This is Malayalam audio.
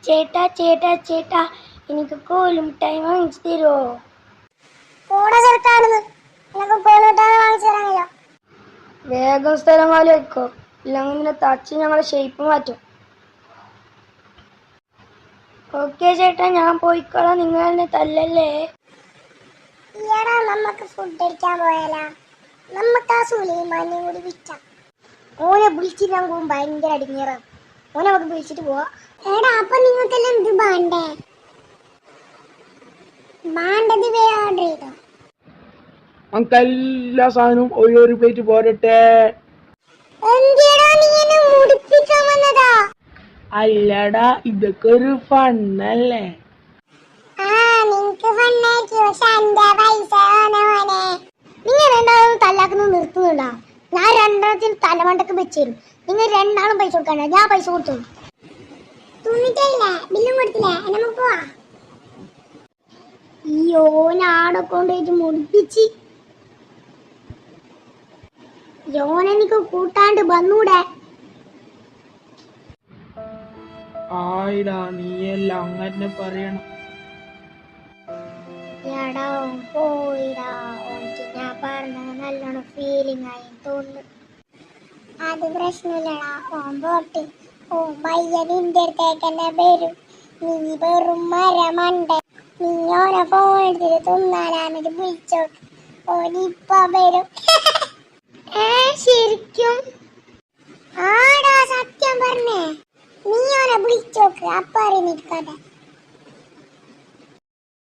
ചേട്ടാ ചേട്ടാ ചേട്ടാ എനിക്ക് കോലുമിഠായി വാങ്ങിച്ചു തരുമോ? വേഗം സ്ഥലം കാലി വെക്കോ, ഇല്ലെങ്കിൽ നിന്നെ തച്ച് ഞങ്ങളെ ഷേപ്പ് മാറ്റും. ഓക്കെ ചേട്ടാ, ഞാൻ പോയിക്കോളാം, നിങ്ങൾ എന്നെ തല്ലല്ലേ. നമുക്ക് ഫുഡ് അടിക്കാൻ പോയാലാ? നമുക്ക് ആ സുലൈമാനെ കൂടി വിളിക്കാം. ഓനെ വിളിച്ചിട്ടാകുമ്പോൾ ഭയങ്കര അടിഞ്ഞേറാം. ഓനെ നമുക്ക് വിളിച്ചിട്ട് പോവാ. എടാ, അപ്പൊ നിങ്ങൾക്കെല്ലാം എന്ത് വേണ്ടത് ഓർഡർ ചെയ്തോ? നമുക്ക് എല്ലാ സാധനവും ഒരു പ്ലേറ്റ് പോരട്ടെ. അല്ലടാ, ഇതൊക്കെ ഒരു ഫണ്ണല്ലേ? നിങ്ങൾ രണ്ടാളും തല്ലാക്കുന്നത് നിർത്തുന്നുണ്ടോ? ഞാൻ രണ്ടെണ്ണത്തിന് തലമണ്ടക്ക് വെച്ചേരും. നിങ്ങൾ രണ്ടാളും പൈസ കൊടുക്കണ്ട, ഞാൻ പൈസ കൊടുത്തു. ബില്ലും കൊടുത്തില്ലേ? നമുക്ക് പോവാ. ഈ ഓനാടെ കൊണ്ടുപോയിട്ട് മുടിപ്പിച്ച് യോനെനിക്ക് കൂട്ടാണ്ട് വന്നൂടെ? ആയിടാ, നീയെല്ലാം അങ്ങനെ പറയണം. പോയിടാ, ഞാൻ പറഞ്ഞ നല്ലോണം ഫീലിംഗ് ആയി തോന്നുന്നു. അത് പ്രശ്നമില്ലടാ, ഓൻ പോട്ട്. ഓ പയ്യ നിന്റെ അടുത്തേക്ക് തന്നെ വരും. നീ വെറും മരമണ്ട. നീ ഓനെ ഫോൺ എടുത്തിട്ട് തിന്നാലാന്നിട്ട് വിളിച്ചോ. ഓനിപ്പ വരും. ശരിക്കും? ആടാ, സത്യം പറഞ്ഞേ. നീ ഓനെ വിളിച്ചോക്ക്, അപ്പ അറിഞ്ഞിരിക്കട്ടെ.